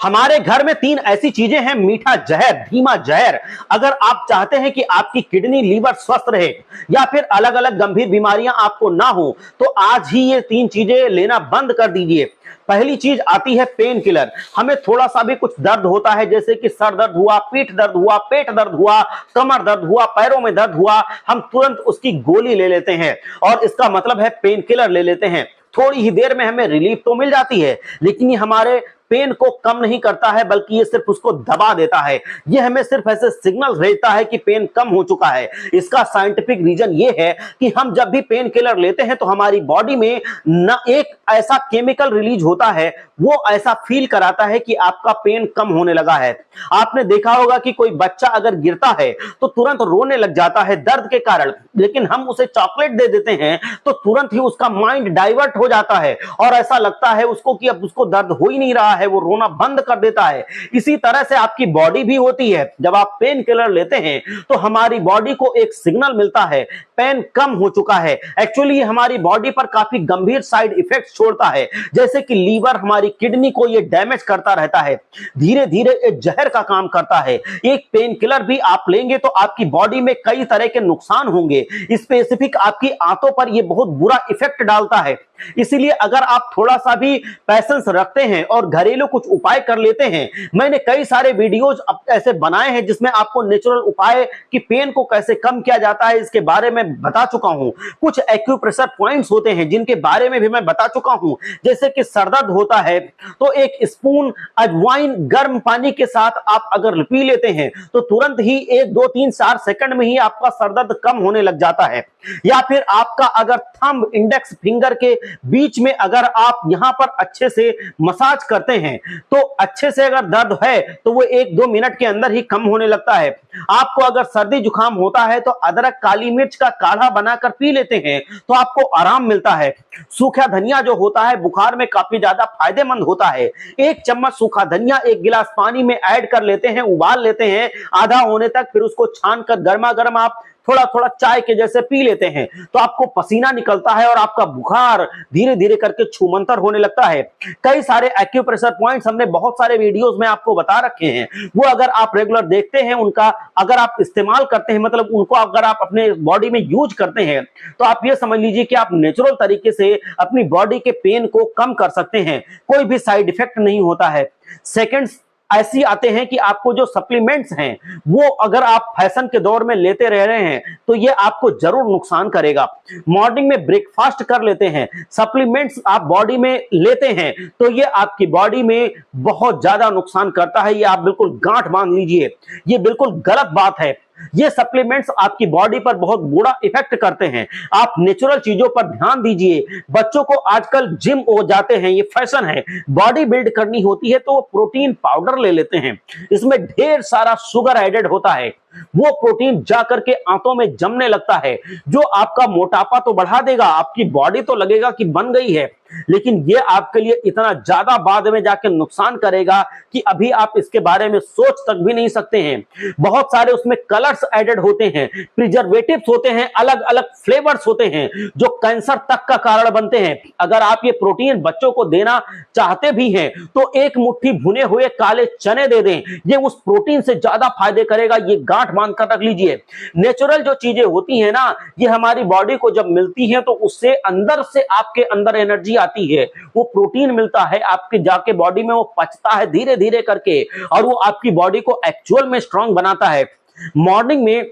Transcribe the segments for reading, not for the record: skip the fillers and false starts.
हमारे घर में तीन ऐसी चीजें हैं, मीठा जहर, धीमा जहर। अगर आप चाहते हैं कि आपकी किडनी, लीवर स्वस्थ रहे या फिर अलग अलग गंभीर बीमारियां आपको ना हो, तो आज ही ये तीन चीजें लेना बंद कर दीजिए। पहली चीज आती है पेन किलर। हमें थोड़ा सा भी कुछ दर्द होता है, जैसे कि सर दर्द हुआ, पीठ दर्द हुआ, पेट दर्द हुआ, कमर दर्द हुआ, पैरों में दर्द हुआ, हम तुरंत उसकी गोली ले लेते हैं और इसका मतलब है पेन किलर ले लेते हैं। थोड़ी ही देर में हमें रिलीफ तो मिल जाती है, लेकिन ये हमारे पेन को कम नहीं करता है, बल्कि ये सिर्फ उसको दबा देता है। ये हमें सिर्फ ऐसे सिग्नल भेजता है कि पेन कम हो चुका है। इसका साइंटिफिक रीजन ये है कि हम जब भी पेन किलर लेते हैं तो हमारी बॉडी में न एक ऐसा केमिकल रिलीज होता है, वो ऐसा फील कराता है कि आपका पेन कम होने लगा है। आपने देखा होगा कि कोई बच्चा अगर गिरता है तो तुरंत रोने लग जाता है दर्द के कारण, लेकिन हम उसे चॉकलेट दे देते हैं तो तुरंत ही उसका माइंड डाइवर्ट हो जाता है और ऐसा लगता है उसको कि अब उसको दर्द हो ही नहीं रहा है, वो रोना बंद कर देता है। इसी तरह से आपकी बॉडी भी होती है। जब आप पेन किलर लेते हैं तो हमारी बॉडी को एक सिग्नल मिलता है, पेन कम हो चुका है। एक्चुअली ये हमारी बॉडी पर काफी गंभीर साइड इफेक्ट छोड़ता है, जैसे कि लीवर, हमारी किडनी को ये डैमेज करता रहता है। धीरे धीरे एक जहर का काम करता है। एक पेन किलर भी आप लेंगे तो आपकी बॉडी में कई तरह के नुकसान होंगे। स्पेसिफिक आपकी आंतों पर ये बहुत बुरा इफेक्ट डालता है। इसीलिए अगर आप थोड़ा सा भी पैसेंस रखते हैं और घरेलू कुछ उपाय कर लेते हैं, मैंने कई सारे वीडियोज ऐसे बनाए हैं जिसमें आपको नेचुरल उपाय कि पेन को कैसे कम किया जाता है इसके बारे में बता चुका हूं। कुछ एक्यूप्रेशर पॉइंट्स होते हैं जिनके बारे में भी मैं बता चुका हूं, जैसे कि सरदर्द होता है तो एक स्पून अजवाइन गर्म पानी के साथ आप अगर पी लेते हैं तो तुरंत ही 1 2 3 4 सेकंड में ही आपका सरदर्द कम होने लग जाता है। या फिर आपका अगर थंब, इंडेक्स फिंगर के बीच में अगर आप यहां पर अच्छे से मसाज करते हैं तो अच्छे से अगर दर्द है तो वो 1 2 मिनट के अंदर ही कम होने लगता है। आपको अगर सर्दी जुकाम होता है तो अदरक, काली मिर्च का काढ़ा बनाकर पी लेते हैं तो आपको आराम मिलता है। सूखा धनिया जो होता है बुखार में काफी ज्यादा फायदेमंद होता है। 1 चम्मच सूखा धनिया 1 गिलास पानी में ऐड कर लेते हैं, उबाल लेते हैं आधा होने तक, फिर उसको छान कर गर्मा गर्म आप थोड़ा थोड़ा चाय के जैसे पी लेते हैं तो आपको पसीना निकलता है और आपका बुखार धीरे धीरे करके छूमंतर होने लगता है। कई सारे एक्यूप्रेशर पॉइंट्स हमने बहुत सारे वीडियोस में आपको बता रखे हैं, वो अगर आप रेगुलर देखते हैं, उनका अगर आप इस्तेमाल करते हैं, मतलब उनको अगर आप अपने बॉडी में यूज करते हैं, तो आप ये समझ लीजिए कि आप नेचुरल तरीके से अपनी बॉडी के पेन को कम कर सकते हैं। कोई भी साइड इफेक्ट नहीं होता है। सेकेंड्स ऐसी आते हैं कि आपको जो सप्लीमेंट्स हैं वो अगर आप फैशन के दौर में लेते रह रहे हैं तो ये आपको जरूर नुकसान करेगा। मॉर्निंग में ब्रेकफास्ट कर लेते हैं, सप्लीमेंट्स आप बॉडी में लेते हैं तो ये आपकी बॉडी में बहुत ज्यादा नुकसान करता है। ये आप बिल्कुल गांठ बांध लीजिए, ये बिल्कुल गलत बात है। ये सप्लीमेंट्स आपकी बॉडी पर बहुत बुरा इफेक्ट करते हैं। आप नेचुरल चीजों पर ध्यान दीजिए। बच्चों को आजकल जिम हो जाते हैं, ये फैशन है, बॉडी बिल्ड करनी होती है तो वो प्रोटीन पाउडर ले लेते हैं। इसमें ढेर सारा शुगर एडेड होता है, वो प्रोटीन जाकर के आंतों में जमने लगता है, जो आपका मोटापा तो बढ़ा देगा, आपकी बॉडी तो लगेगा कि बन गई है, लेकिन ये आपके लिए इतना ज्यादा बाद में जाके नुकसान करेगा कि अभी आप इसके बारे में सोच तक भी नहीं सकते हैं। बहुत सारे उसमें कलर्स एडेड होते हैं, प्रिजर्वेटिव्स होते हैं, अलग अलग फ्लेवर्स होते हैं जो कैंसर तक का कारण बनते हैं। अगर आप ये प्रोटीन बच्चों को देना चाहते भी हैं तो एक मुट्ठी भुने हुए काले चने दे दें, ये उस प्रोटीन से ज्यादा फायदे करेगा। ये गांठ बांध कर रख लीजिए। नेचुरल जो चीजें होती हैं ना, ये हमारी बॉडी को जब मिलती हैं तो उससे अंदर से आपके अंदर एनर्जी आती है, वो प्रोटीन मिलता है, आपके जाके बॉडी में वो पचता है धीरे धीरे करके और वो आपकी बॉडी को एक्चुअल में स्ट्रांग बनाता है। मॉर्निंग में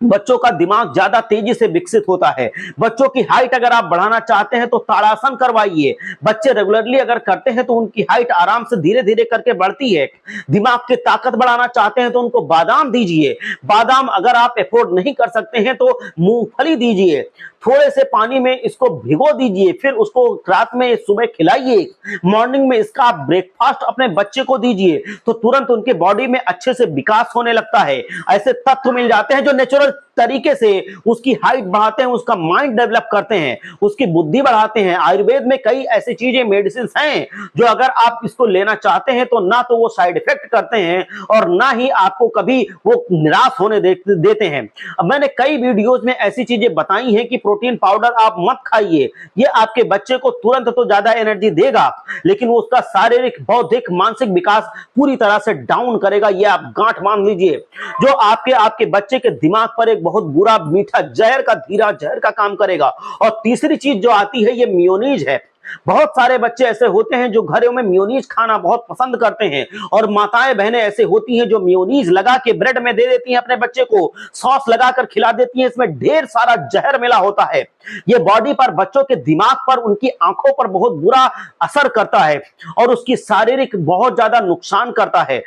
बच्चों का दिमाग ज्यादा तेजी से विकसित होता है। बच्चों की हाइट अगर आप बढ़ाना चाहते हैं तो ताड़ासन करवाइए। बच्चे रेगुलरली अगर करते हैं तो उनकी हाइट आराम से धीरे धीरे करके बढ़ती है। दिमाग की ताकत बढ़ाना चाहते हैं तो उनको बादाम दीजिए। बादाम अगर आप अफोर्ड नहीं कर सकते हैं तो मूंगफली दीजिए। थोड़े से पानी में इसको भिगो दीजिए, फिर उसको रात में सुबह खिलाइए। मॉर्निंग में इसका आप ब्रेकफास्ट अपने बच्चे को दीजिए तो तुरंत उनके बॉडी में अच्छे से विकास होने लगता है। ऐसे तत्व मिल जाते हैं जो नेचुरल तरीके से उसकी हाइट बढ़ाते हैं, उसका माइंड डेवलप करते हैं, उसकी बुद्धि बढ़ाते हैं। आयुर्वेद में कई ऐसी चीजें, मेडिसिन हैं जो अगर आप इसको लेना चाहते हैं तो ना तो वो साइड इफेक्ट करते हैं और ना ही आपको कभी वो निराश होने देते हैं। अब मैंने कई वीडियोस में ऐसी चीजें बताई हैं कि प्रोटीन पाउडर आप मत खाइए, ये आपके बच्चे को तुरंत तो ज्यादा एनर्जी देगा लेकिन वो उसका शारीरिक, बौद्धिक, मानसिक विकास पूरी तरह से डाउन करेगा। ये आप गांठ मान लीजिए, जो आपके बच्चे के दिमाग पर एक बहुत बुरा मीठा जहर का, धीरा जहर का काम करेगा। और तीसरी चीज जो आती है ये मेयोनीज है। बहुत सारे बच्चे ऐसे होते हैं जो घरों में मेयोनीज खाना बहुत पसंद करते हैं और माताएं बहनें ऐसे होती हैं जो मेयोनीज लगा के ब्रेड में दे देती हैं अपने बच्चे को, सॉस लगाकर खिला देती हैं। इसमें ढेर सारा जहर मिला होता है। ये बॉडी पर, बच्चों के दिमाग पर, उनकी आंखों पर बहुत बुरा असर करता है और उसकी शारीरिक बहुत ज्यादा नुकसान करता है।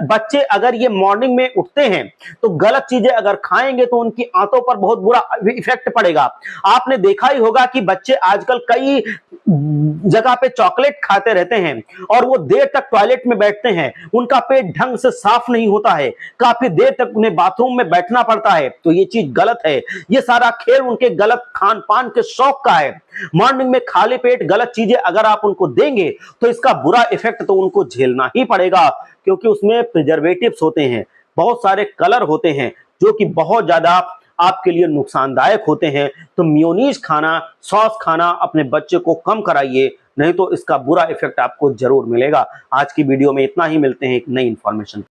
बच्चे अगर ये मॉर्निंग में उठते हैं तो गलत चीजें अगर खाएंगे तो उनकी आंखों पर बहुत बुरा इफेक्ट पड़ेगा। आपने देखा ही होगा कि बच्चे आजकल कई जगह पे चॉकलेट खाते रहते हैं और वो देर तक टॉयलेट में बैठते हैं, उनका पेट ढंग से साफ नहीं होता है, काफी देर तक उन्हें बाथरूम में बैठना पड़ता है। तो ये चीज गलत है। ये सारा खेल उनके गलत खान पान के शौक का है। मॉर्निंग में खाली पेट गलत चीजें अगर आप उनको देंगे तो इसका बुरा इफेक्ट तो उनको झेलना ही पड़ेगा, क्योंकि उसमें प्रिजर्वेटिव्स होते हैं, बहुत सारे कलर होते हैं जो कि बहुत ज्यादा आपके लिए नुकसानदायक होते हैं। तो मेयोनीज खाना, सॉस खाना अपने बच्चे को कम कराइए, नहीं तो इसका बुरा इफेक्ट आपको जरूर मिलेगा। आज की वीडियो में इतना ही, मिलते हैं एक नई इंफॉर्मेशन।